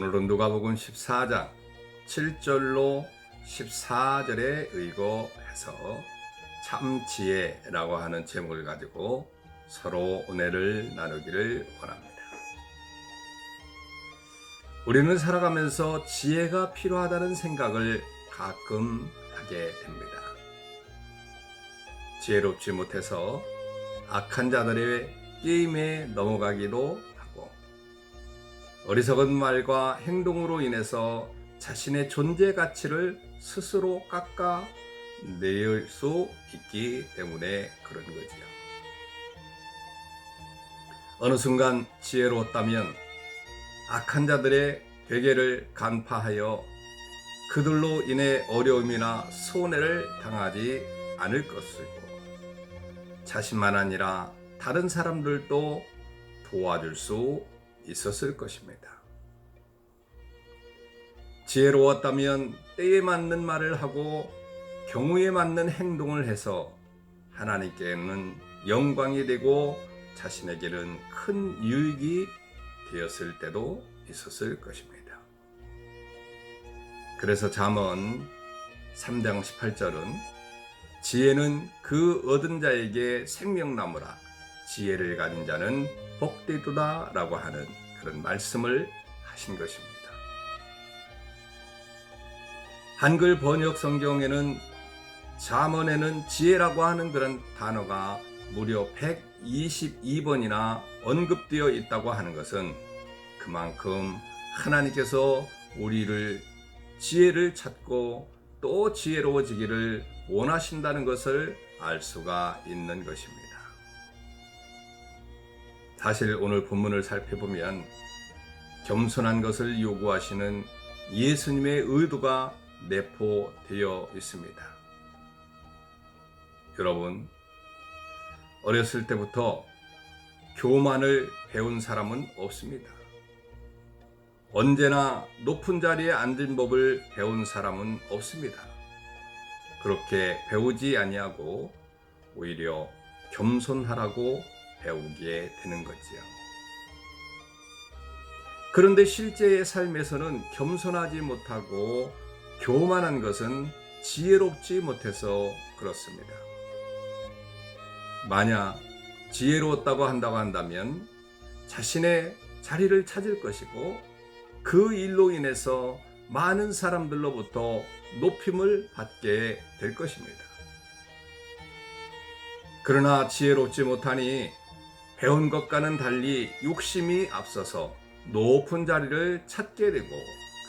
오늘은 누가복음 14장 7절로 14절에 의거해서 참 지혜라고 하는 제목을 가지고 서로 은혜를 나누기를 원합니다. 우리는 살아가면서 지혜가 필요하다는 생각을 가끔 하게 됩니다. 지혜롭지 못해서 악한 자들의 게임에 넘어가기도 하고, 어리석은 말과 행동으로 인해서 자신의 존재 가치를 스스로 깎아내릴 수 있기 때문에 그런 거지요. 어느 순간 지혜로웠다면 악한 자들의 괴계를 간파하여 그들로 인해 어려움이나 손해를 당하지 않을 것이고, 자신만 아니라 다른 사람들도 도와줄 수 있었을 것입니다. 지혜로웠다면 때에 맞는 말을 하고 경우에 맞는 행동을 해서 하나님께는 영광이 되고 자신에게는 큰 유익이 되었을 때도 있었을 것입니다. 그래서 잠언 3장 18절은 지혜는 그 얻은 자에게 생명나무라, 지혜를 가진 자는 복되도다 라고 하는 그런 말씀을 하신 것입니다. 한글 번역 성경에는 잠언에는 지혜라고 하는 그런 단어가 무려 122번이나 언급되어 있다고 하는 것은 그만큼 하나님께서 우리를 지혜를 찾고 또 지혜로워지기를 원하신다는 것을 알 수가 있는 것입니다. 사실 오늘 본문을 살펴보면 겸손한 것을 요구하시는 예수님의 의도가 내포되어 있습니다. 여러분, 어렸을 때부터 교만을 배운 사람은 없습니다. 언제나 높은 자리에 앉은 법을 배운 사람은 없습니다. 그렇게 배우지 아니하고 오히려 겸손하라고 배우게 되는 거지요. 그런데 실제의 삶에서는 겸손하지 못하고 교만한 것은 지혜롭지 못해서 그렇습니다. 만약 지혜로웠다고 한다면 자신의 자리를 찾을 것이고, 그 일로 인해서 많은 사람들로부터 높임을 받게 될 것입니다. 그러나 지혜롭지 못하니 배운 것과는 달리 욕심이 앞서서 높은 자리를 찾게 되고,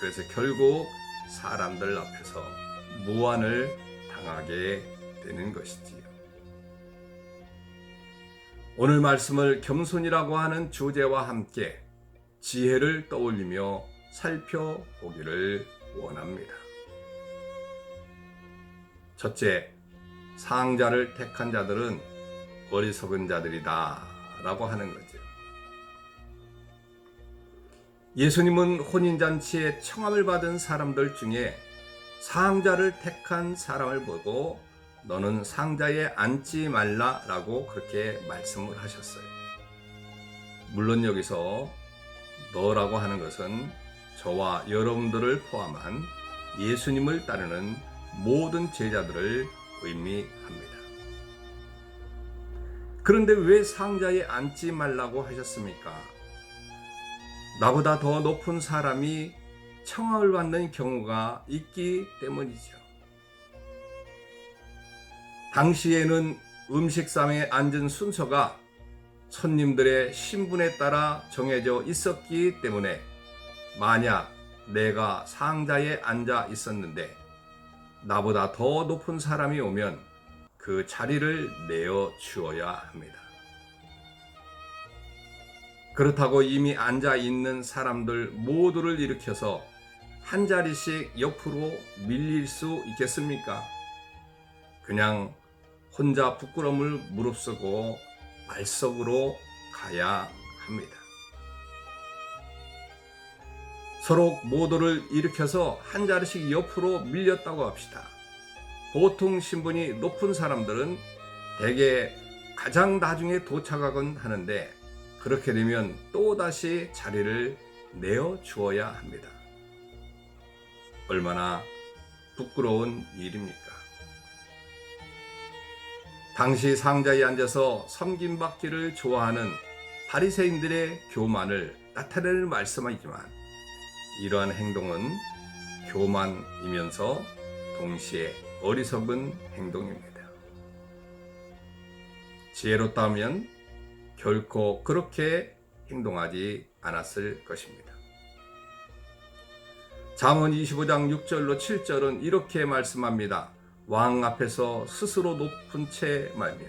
그래서 결국 사람들 앞에서 무안을 당하게 되는 것이지요. 오늘 말씀을 겸손이라고 하는 주제와 함께 지혜를 떠올리며 살펴보기를 원합니다. 첫째, 상자를 택한 자들은 어리석은 자들이다 라고 하는 거죠. 예수님은 혼인잔치에 청함을 받은 사람들 중에 상자를 택한 사람을 보고 너는 상자에 앉지 말라라고 그렇게 말씀을 하셨어요. 물론 여기서 너라고 하는 것은 저와 여러분들을 포함한 예수님을 따르는 모든 제자들을 의미합니다. 그런데 왜 상자에 앉지 말라고 하셨습니까? 나보다 더 높은 사람이 청함을 받는 경우가 있기 때문이죠. 당시에는 음식상에 앉은 순서가 손님들의 신분에 따라 정해져 있었기 때문에 만약 내가 상자에 앉아 있었는데 나보다 더 높은 사람이 오면 그 자리를 내어 주어야 합니다. 그렇다고 이미 앉아 있는 사람들 모두를 일으켜서 한 자리씩 옆으로 밀릴 수 있겠습니까? 그냥 혼자 부끄러움을 무릅쓰고 말석으로 가야 합니다. 서로 모두를 일으켜서 한 자리씩 옆으로 밀렸다고 합시다. 보통 신분이 높은 사람들은 대개 가장 나중에 도착하곤 하는데, 그렇게 되면 또다시 자리를 내어 주어야 합니다. 얼마나 부끄러운 일입니까? 당시 상자에 앉아서 섬김받기를 좋아하는 바리새인들의 교만을 나타내는 말씀이지만 이러한 행동은 교만이면서 동시에 어리석은 행동입니다. 지혜롭다면 결코 그렇게 행동하지 않았을 것입니다. 잠언 25장 6절로 7절은 이렇게 말씀합니다. 왕 앞에서 스스로 높은 채 말며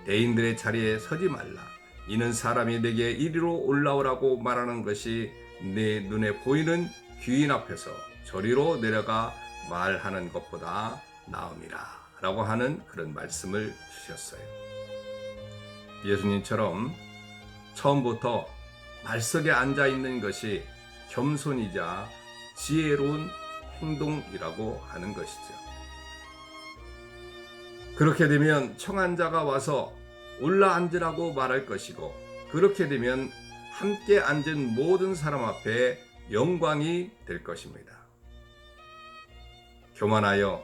대인들의 자리에 서지 말라. 이는 사람이 내게 이리로 올라오라고 말하는 것이 내 눈에 보이는 귀인 앞에서 저리로 내려가 말하는 것보다 나음이라 라고 하는 그런 말씀을 주셨어요. 예수님처럼 처음부터 말석에 앉아 있는 것이 겸손이자 지혜로운 행동이라고 하는 것이죠. 그렇게 되면 청한자가 와서 올라앉으라고 말할 것이고 그렇게 되면 함께 앉은 모든 사람 앞에 영광이 될 것입니다. 교만하여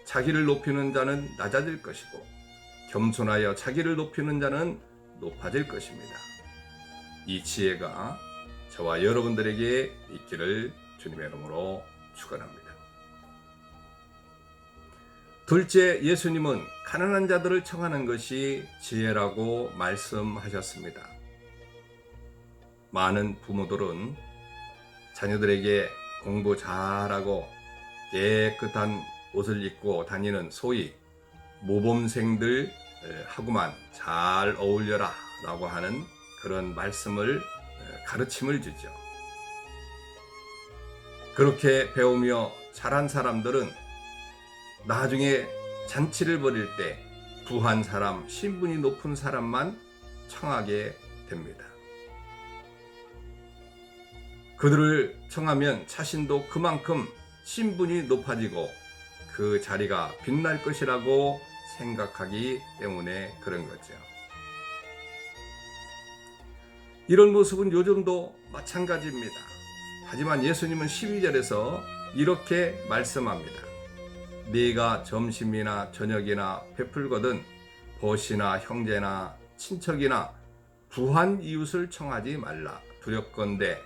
자기를 높이는 자는 낮아질 것이고 겸손하여 자기를 높이는 자는 높아질 것입니다. 이 지혜가 저와 여러분들에게 있기를 주님의 이름으로 축원합니다. 둘째, 예수님은 가난한 자들을 청하는 것이 지혜라고 말씀하셨습니다. 많은 부모들은 자녀들에게 공부 잘하고 깨끗한 옷을 입고 다니는 소위 모범생들 하고만 잘 어울려라 라고 하는 그런 말씀을 가르침을 주죠. 그렇게 배우며 자란 사람들은 나중에 잔치를 벌일 때 부한 사람, 신분이 높은 사람만 청하게 됩니다. 그들을 청하면 자신도 그만큼 신분이 높아지고 그 자리가 빛날 것이라고 생각하기 때문에 그런 거죠. 이런 모습은 요즘도 마찬가지입니다. 하지만 예수님은 12절에서 이렇게 말씀합니다. 네가 점심이나 저녁이나 베풀거든 벗이나 형제나 친척이나 부한 이웃을 청하지 말라. 두렵건대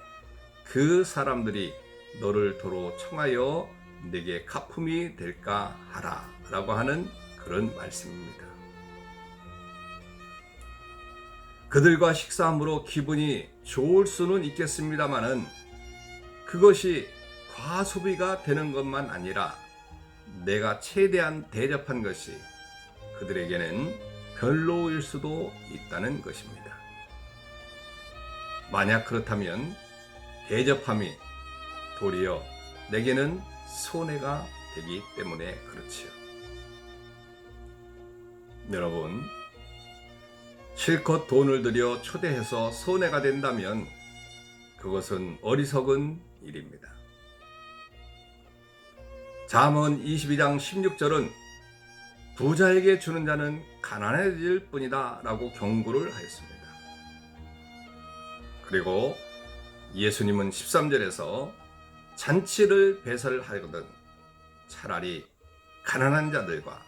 그 사람들이 너를 도로 청하여 내게 가품이 될까 하라 라고 하는 그런 말씀입니다. 그들과 식사함으로 기분이 좋을 수는 있겠습니다마는 그것이 과소비가 되는 것만 아니라 내가 최대한 대접한 것이 그들에게는 별로일 수도 있다는 것입니다. 만약 그렇다면 대접함이 도리어 내게는 손해가 되기 때문에 그렇지요. 여러분, 실컷 돈을 들여 초대해서 손해가 된다면 그것은 어리석은 일입니다. 잠언 22장 16절은 부자에게 주는 자는 가난해질 뿐이다 라고 경고를 하였습니다. 그리고 예수님은 13절에서 잔치를 배설하거든 차라리 가난한 자들과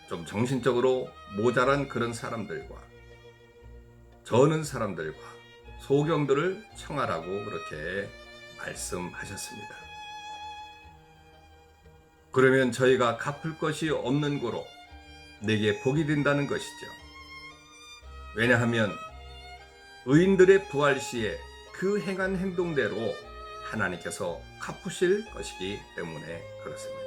좀 정신적으로 모자란 그런 사람들과 저는 사람들과 소경들을 청하라고 그렇게 말씀하셨습니다. 그러면 저희가 갚을 것이 없는 고로 내게 복이 된다는 것이죠. 왜냐하면 의인들의 부활 시에 그 행한 행동대로 하나님께서 갚으실 것이기 때문에 그렇습니다.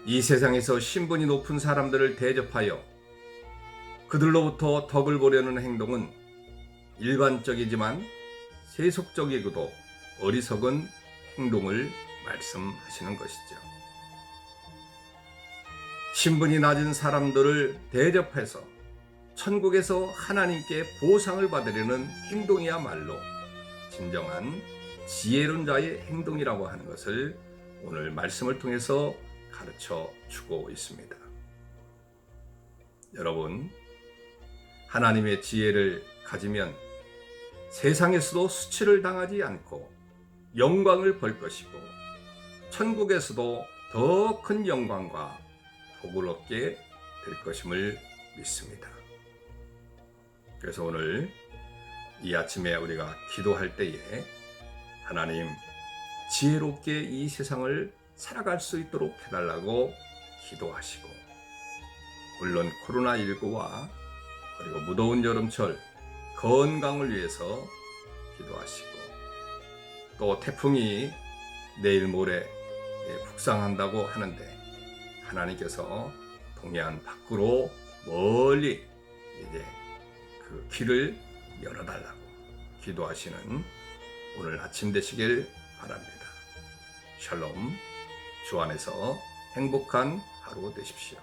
이 세상에서 신분이 높은 사람들을 대접하여 그들로부터 덕을 보려는 행동은 일반적이지만 세속적이고도 어리석은 행동을 말씀하시는 것이죠. 신분이 낮은 사람들을 대접해서 천국에서 하나님께 보상을 받으려는 행동이야말로 진정한 지혜로운 자의 행동이라고 하는 것을 오늘 말씀을 통해서 가르쳐 주고 있습니다. 여러분, 하나님의 지혜를 가지면 세상에서도 수치를 당하지 않고 영광을 벌 것이고 천국에서도 더 큰 영광과 복을 얻게 될 것임을 믿습니다. 그래서 오늘 이 아침에 우리가 기도할 때에 하나님 지혜롭게 이 세상을 살아갈 수 있도록 해달라고 기도하시고, 물론 코로나19와 그리고 무더운 여름철 건강을 위해서 기도하시고, 또 태풍이 내일 모레 북상한다고 하는데 하나님께서 동해안 밖으로 멀리 이제 그 길을 열어달라고 기도하시는 오늘 아침 되시길 바랍니다. 샬롬. 주 안에서 행복한 하루 되십시오.